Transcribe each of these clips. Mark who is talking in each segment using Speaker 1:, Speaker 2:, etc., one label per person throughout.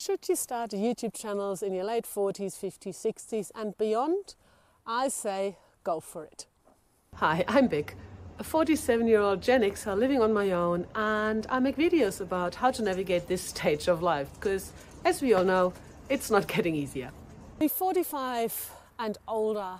Speaker 1: Should you start YouTube channels in your late 40s, 50s, 60s and beyond? I say go for it. Hi, I'm Vic, a 47-year-old Gen Xer living on my own, and I make videos about how to navigate this stage of life because, as we all know, it's not getting easier. The 45 and older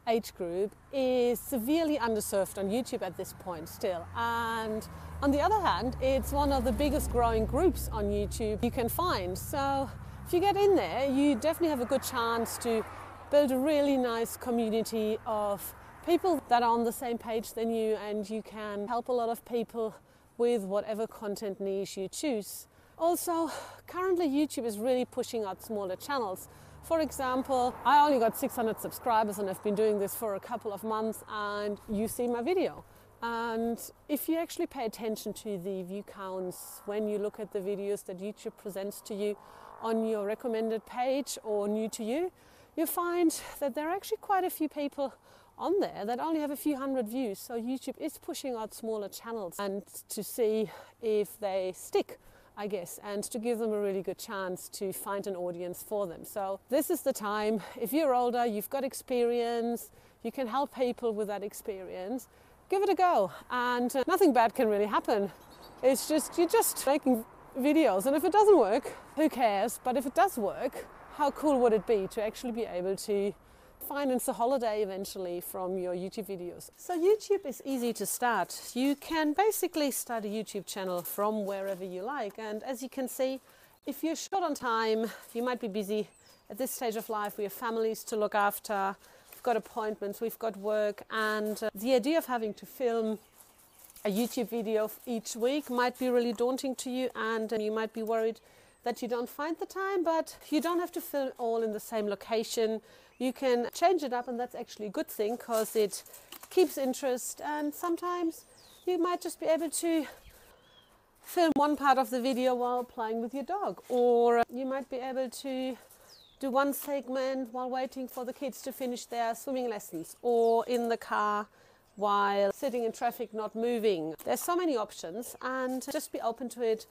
Speaker 1: age group is severely underserved on YouTube at this point still, and on the other hand, it's one of the biggest growing groups on YouTube you can find. So if you get in there, you definitely have a good chance to build a really nice community of people that are on the same page than you, and you can help a lot of people with whatever content niche you choose. Also, currently YouTube is really pushing out smaller channels. For example, I only got 600 subscribers and I've been doing this for a couple of months, and you see my video. And if you actually pay attention to the view counts when you look at the videos that YouTube presents to you on your recommended page or new to you, you find that there are actually quite a few people on there that only have a few hundred views. So YouTube is pushing out smaller channels and to see if they stick, I guess, and to give them a really good chance to find an audience for them. So this is the time. If you're older, you've got experience, you can help people with that experience, give it a go, and nothing bad can really happen. It's just, you're just making videos, and if it doesn't work, who cares? But if it does work, how cool would it be to actually be able to finance a holiday eventually from your YouTube videos? So YouTube is easy to start. You can basically start a YouTube channel from wherever you like, and as you can see, if you're short on time, you might be busy at this stage of life. We have families to look after, we've got appointments, we've got work, and the idea of having to film a YouTube video each week might be really daunting to you, and you might be worried that you don't find the time, but you don't have to film all in the same location. You can change it up, and that's actually a good thing because it keeps interest, and sometimes you might just be able to film one part of the video while playing with your dog, or you might be able to do one segment while waiting for the kids to finish their swimming lessons, or in the car while sitting in traffic not moving. There's so many options, and just be open to it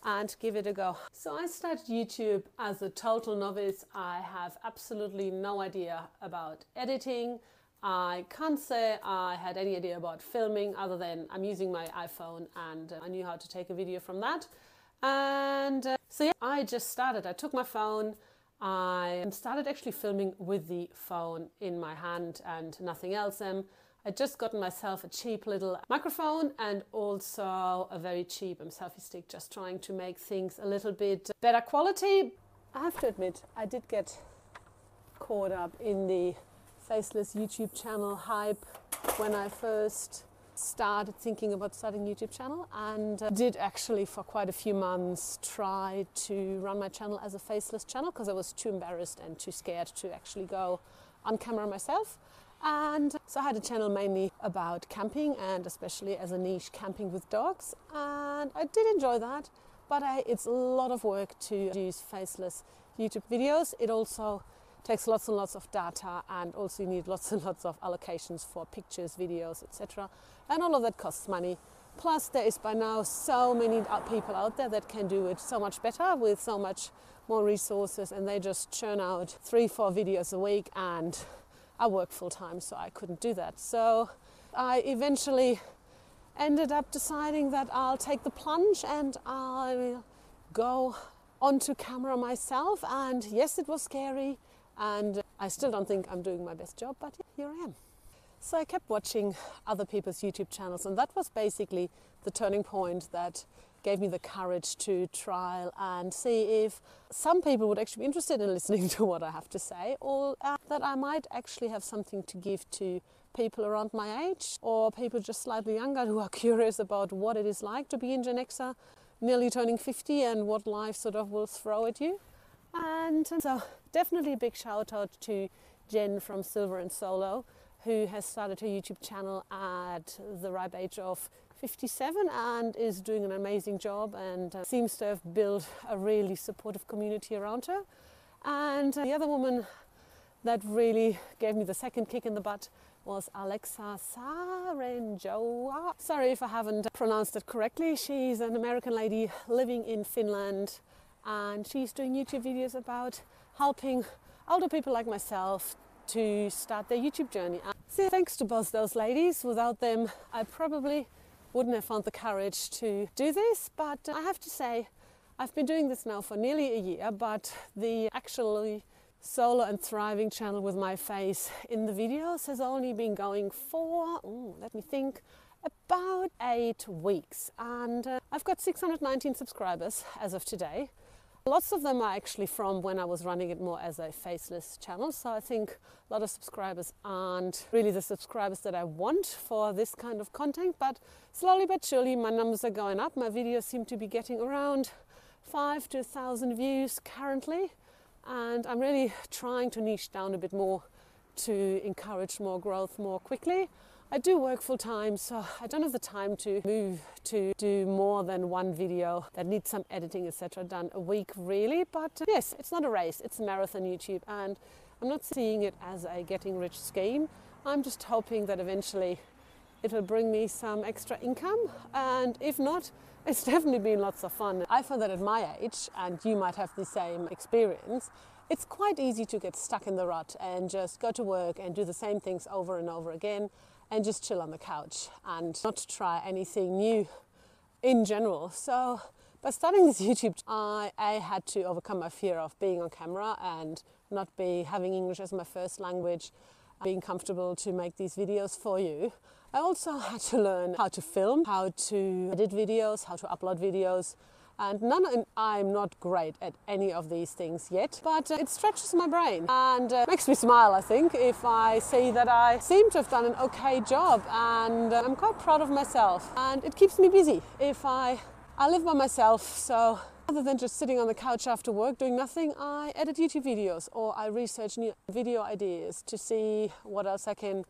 Speaker 1: and give it a go. So I started YouTube as a total novice. I have absolutely no idea about editing. I can't say I had any idea about filming other than I'm using my iPhone, and I knew how to take a video from that. And so yeah, I just started. I took my phone, I started actually filming with the phone in my hand and nothing else. I'd just gotten myself a cheap little microphone and also a very cheap selfie stick, just trying to make things a little bit better quality. I have to admit, I did get caught up in the faceless YouTube channel hype when I first started thinking about starting a YouTube channel, and did actually for quite a few months try to run my channel as a faceless channel because I was too embarrassed and too scared to actually go on camera myself. And so I had a channel mainly about camping, and especially as a niche, camping with dogs, and I did enjoy that, but it's a lot of work to use faceless YouTube videos. It also takes lots and lots of data, and also you need lots and lots of allocations for pictures, videos, etc. And all of that costs money. Plus there is by now so many people out there that can do it so much better with so much more resources, and they just churn out 3-4 videos a week, and I work full-time, so I couldn't do that. So I eventually ended up deciding that I'll take the plunge and I'll go onto camera myself. And yes, it was scary, and I still don't think I'm doing my best job, but here I am. So I kept watching other people's YouTube channels, and that was basically the turning point that gave me the courage to trial and see if some people would actually be interested in listening to what I have to say, or that I might actually have something to give to people around my age, or people just slightly younger who are curious about what it is like to be in Gen Xer, nearly turning 50, and what life sort of will throw at you. And so definitely a big shout out to Jen from Silver and Solo, who has started her YouTube channel at the ripe age of 57 and is doing an amazing job, and seems to have built a really supportive community around her. And the other woman that really gave me the second kick in the butt was Alexa Sarenjoa. Sorry if I haven't pronounced it correctly. She's an American lady living in Finland, and she's doing YouTube videos about helping older people like myself to start their YouTube journey. So thanks to both those ladies. Without them, I probably wouldn't have found the courage to do this, but I have to say, I've been doing this now for nearly a year, but the actually solo and thriving channel with my face in the videos has only been going for, let me think, about 8 weeks. And I've got 619 subscribers as of today. Lots of them are actually from when I was running it more as a faceless channel. So I think a lot of subscribers aren't really the subscribers that I want for this kind of content. But slowly but surely my numbers are going up. My videos seem to be getting around 5 to 1,000 views currently. And I'm really trying to niche down a bit more to encourage more growth more quickly. I do work full time, so I don't have the time to move to do more than one video that needs some editing, etc. done a week really. But yes, it's not a race, it's a marathon YouTube, and I'm not seeing it as a getting rich scheme. I'm just hoping that eventually it will bring me some extra income, and if not, it's definitely been lots of fun. I find that at my age, and you might have the same experience, it's quite easy to get stuck in the rut and just go to work and do the same things over and over again and just chill on the couch and not try anything new in general. So by starting this YouTube, I had to overcome my fear of being on camera and not having English as my first language, being comfortable to make these videos for you. I also had to learn how to film, how to edit videos, how to upload videos. And I'm not great at any of these things yet, but it stretches my brain and makes me smile, I think, if I see that I seem to have done an okay job, and I'm quite proud of myself, and it keeps me busy. If I live by myself, so rather than just sitting on the couch after work doing nothing, I edit YouTube videos or I research new video ideas to see what else I can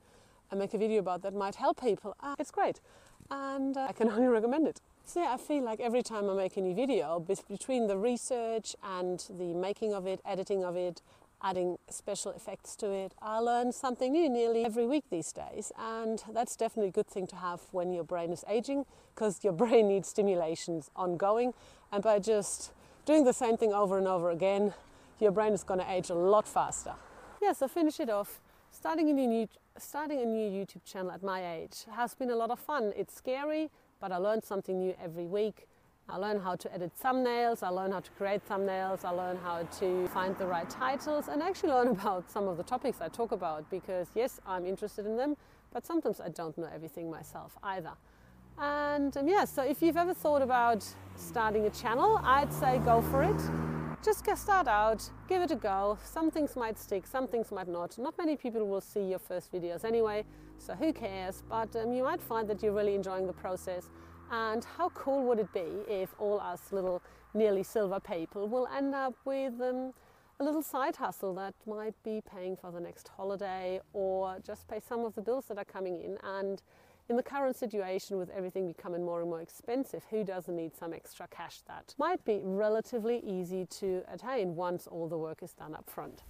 Speaker 1: make a video about that might help people. It's great, and I can only recommend it. So yeah, I feel like every time I make a new video, between the research and the making of it, editing of it, adding special effects to it, I learn something new nearly every week these days. And that's definitely a good thing to have when your brain is aging, because your brain needs stimulations ongoing. And by just doing the same thing over and over again, your brain is going to age a lot faster. Yeah, so finish it off. Starting a new YouTube channel at my age has been a lot of fun. It's scary, but I learn something new every week. I learn how to edit thumbnails, I learn how to create thumbnails, I learn how to find the right titles, and actually learn about some of the topics I talk about, because yes, I'm interested in them, but sometimes I don't know everything myself either. And yeah, so if you've ever thought about starting a channel, I'd say go for it. Just start out, give it a go. Some things might stick, some things might not. Not many people will see your first videos anyway, so who cares? But you might find that you're really enjoying the process. And how cool would it be if all us little nearly silver people will end up with a little side hustle that might be paying for the next holiday or just pay some of the bills that are coming in. And in the current situation with everything becoming more and more expensive, who doesn't need some extra cash that might be relatively easy to attain once all the work is done up front?